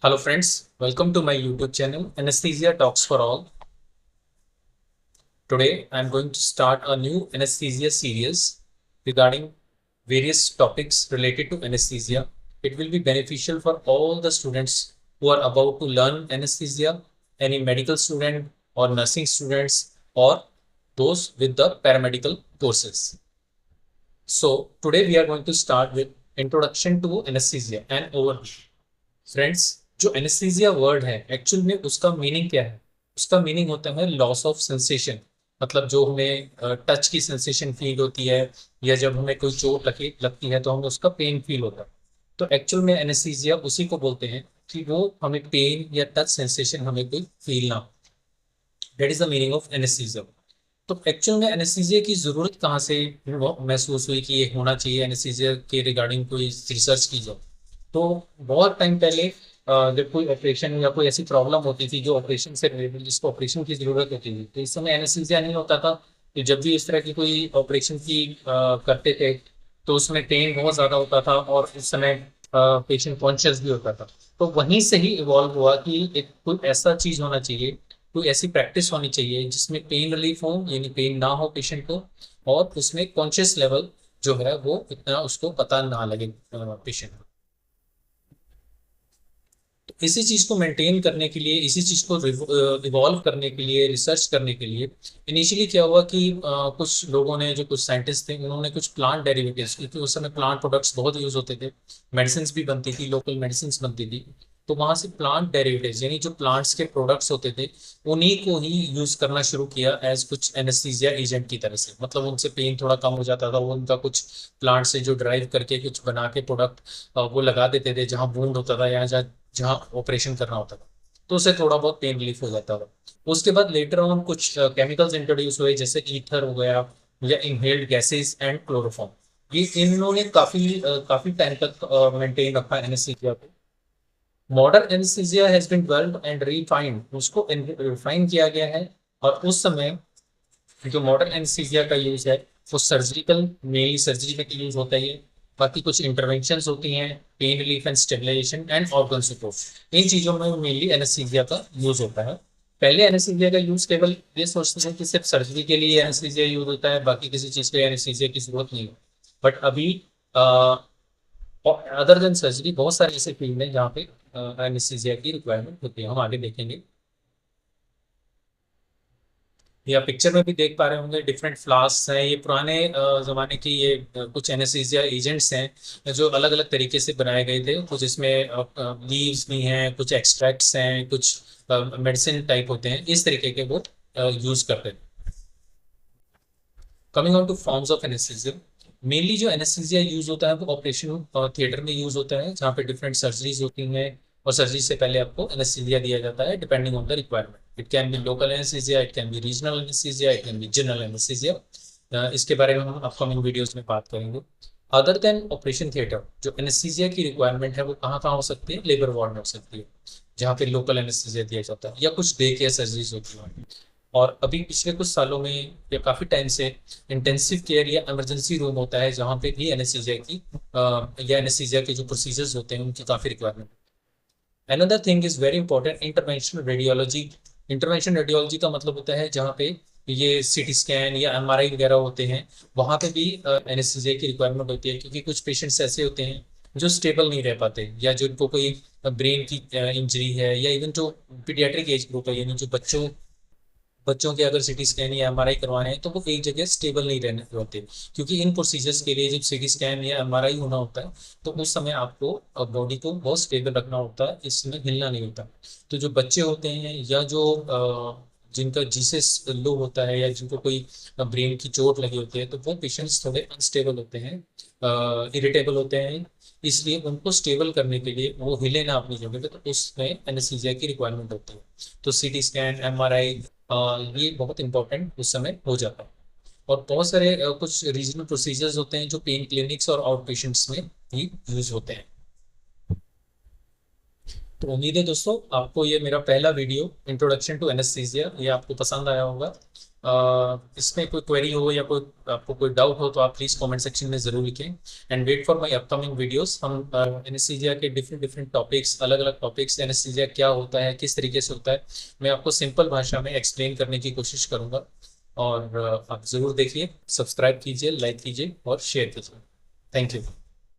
Hello friends, welcome to my YouTube channel Anesthesia Talks for All. Today I am going to start a new anesthesia series regarding various topics related to anesthesia. It will be beneficial for all the students who are about to learn anesthesia, any medical student or nursing students or those with the paramedical courses. So today we are going to start with introduction to anesthesia and overview. Friends, जो anaesthesia word है actual में उसका meaning क्या है? उसका meaning होता है loss of sensation. मतलब जो हमें टच की सेंसेशन फील होती है या जब हमें कोई चोट लगती है तो हमें उसका पेन फील होता है। तो एक्चुअल में एनेस्थीसिया उसी को बोलते हैं कि वो हमें पेन या टच सेंसेशन हमें कोई फील ना हो। That is the meaning of anaesthesia. तो एक्चुअल में एनेस्थीसिया की जरूरत कहाँ से महसूस हुई कि ये होना चाहिए, एनेस्थीसिया के रिगार्डिंग कोई रिसर्च की जाए? तो बहुत टाइम पहले जब कोई ऑपरेशन या कोई ऐसी प्रॉब्लम होती थी जो ऑपरेशन से रिलेटेड, जिसको ऑपरेशन की जरूरत होती थी, तो इस समय एनेस्थीसिया नहीं होता था। तो जब भी इस तरह की कोई ऑपरेशन की करते थे तो उसमें पेन बहुत ज़्यादा होता था और उस समय पेशेंट कॉन्शियस भी होता था। तो वहीं से ही इवॉल्व हुआ कि एक कोई ऐसा चीज़ होना चाहिए, कोई ऐसी प्रैक्टिस होनी चाहिए जिसमें पेन रिलीफ हो, यानी पेन ना हो पेशेंट को, और उसमें कॉन्शियस लेवल जो है वो इतना उसको पता ना लगे पेशेंट को। तो इसी चीज को मेंटेन करने के लिए, इसी चीज को इवॉल्व करने के लिए, रिसर्च करने के लिए इनिशियली क्या हुआ कि कुछ लोगों ने, जो कुछ साइंटिस्ट थे, उन्होंने कुछ प्लांट डेरिवेटिव्स, क्योंकि उस समय प्लांट प्रोडक्ट्स बहुत यूज होते थे, मेडिसिन भी बनती थी, लोकल मेडिसिन बनती थी। तो वहां से प्लांट डेरिवेटिव्स यानी जो प्लांट्स के प्रोडक्ट्स होते थे उन्हीं को ही यूज करना शुरू किया एज कुछ एनेस्थीसिया एजेंट की तरह से। मतलब उनसे पेन थोड़ा कम हो जाता था, वो उनका कुछ प्लांट से जो ड्राइव करके कुछ बना के प्रोडक्ट वो लगा देते थे जहां वूंड होता था या जहाँ जहाँ ऑपरेशन करना होता था, तो उससे थोड़ा बहुत पेन रिलीफ हो जाता था। उसके बाद लेटर ऑन कुछ केमिकल्स इंट्रोड्यूस हुए, जैसे ईथर हो गया या इनहेल्ड गैसेस एंड क्लोरोफॉर्म। ये इन्होंने काफी टाइम तक मेंटेन रखा एनेस्थीसिया को। Modern anaesthesia has been developed and refined, उसको रिफाइन किया गया है। और उस समय जो मॉडर्न एनेस्थीसिया का यूज है वो सर्जिकल, मेनली सर्जरी में यूज होता है ये। बाकी कुछ इंटरवेंशंस होती हैं, pain relief and stabilisation and organ support, इन चीजों में मेनली एनेस्थीसिया का यूज होता है। पहले एनेस्थीसिया का यूज केवल ये सोचते थे कि सिर्फ सर्जरी के लिए एनेस्थीसिया यूज होता है, बाकी किसी चीज के लिए एनेस्थीसिया की जरूरत नहीं है। बट अभी अदर देन सर्जरी बहुत सारे ऐसे फील्ड हैं जहाँ पे एनेस्थीसिया की रिक्वायरमेंट होती है, हम आगे देखेंगे। या पिक्चर में भी देख पा रहे होंगे डिफरेंट फ्लास्क हैं, ये पुराने जमाने की ये कुछ एनेस्थीसिया एजेंट्स हैं जो अलग अलग तरीके से बनाए गए थे। कुछ इसमें लीव्स भी हैं, कुछ एक्सट्रैक्ट्स हैं, कुछ मेडिसिन टाइप होते हैं, इस तरीके के वो यूज करते हैं। Coming on two forms of anaesthesia, mainly जो एनेस्थीसिया यूज होता है वो ऑपरेशन थिएटर में यूज होता है, जहाँ पे डिफरेंट सर्जरीज होती हैं और सर्जरी से पहले आपको एनेस्थीसिया दिया जाता है depending on the requirement. It can be local anaesthesia, it can be regional anaesthesia, it can be general anaesthesia. इसके बारे में हम अपकमिंग वीडियोस में बात करेंगे। अदर देन ऑपरेशन थिएटर, जो एनेस्थीसिया की रिक्वायरमेंट है वो कहाँ कहाँ हो सकती है? लेबर वार्ड में हो सकती है, जहाँ पे लोकल एनेस्थीसिया दिया जाता है, या कुछ डे केयर सर्जरीज होती है। और अभी पिछले कुछ सालों में या काफी टाइम से इंटेंसिव केयर या इमरजेंसी रूम होता है, जहाँ पे भी एनेस्थीसिया की या एनेस्थीसिया के जो प्रोसीजर्स होते हैं उनकी काफी requirement. Another thing is very important, intervention radiology. Intervention radiology का मतलब होता है जहाँ पे ये सीटी स्कैन या एमआरआई वगैरह होते हैं, वहाँ पे भी एनेस्थीसिया की रिक्वायरमेंट होती है, क्योंकि कुछ पेशेंट्स ऐसे होते हैं जो स्टेबल नहीं रह पाते, या जो उनको कोई ब्रेन की इंजरी है, या इवन जो पीडियाट्रिक एज ग्रुप है, यानी जो बच्चों बच्चों के अगर सीटी स्कैन या एमआरआई करवाने हैं तो वो एक जगह स्टेबल नहीं रहने होते, क्योंकि इन प्रोसीजर्स के लिए जब सीटी स्कैन या एमआरआई होना होता है तो उस समय आपको बॉडी को बहुत स्टेबल रखना होता है, इसमें हिलना नहीं होता। तो जो बच्चे होते हैं या जो जिनका जीसस लो होता है या जिनको कोई ब्रेन की चोट लगी होती है, तो वो पेशेंट्स थोड़े अनस्टेबल होते हैं, इरिटेबल होते हैं। इसलिए उनको स्टेबल करने के लिए वो हिले ना अपनी जगह पे, तो उसमें एनेस्थीसिया की रिक्वायरमेंट होती है। तो सीटी स्कैन, एमआरआई, ये बहुत इंपॉर्टेंट उस समय हो जाता है। और बहुत सारे कुछ रीजनल प्रोसीजर्स होते हैं जो पेन क्लिनिक्स और आउट पेशेंट्स में भी यूज होते हैं। तो उम्मीद है दोस्तों आपको ये मेरा पहला वीडियो इंट्रोडक्शन टू एनेस्थीसिया ये आपको पसंद आया होगा। इसमें कोई क्वेरी हो या कोई आपको कोई डाउट हो तो आप प्लीज़ कमेंट सेक्शन में ज़रूर लिखें। And wait for my upcoming videos. हम एनेस्थीसिया के डिफरेंट डिफरेंट टॉपिक्स, अलग अलग टॉपिक्स, एनेस्थीसिया क्या होता है, किस तरीके से होता है, मैं आपको सिंपल भाषा में एक्सप्लेन करने की कोशिश करूंगा। और आप ज़रूर देखिए, सब्सक्राइब कीजिए, लाइक कीजिए और शेयर कीजिए। Thank you.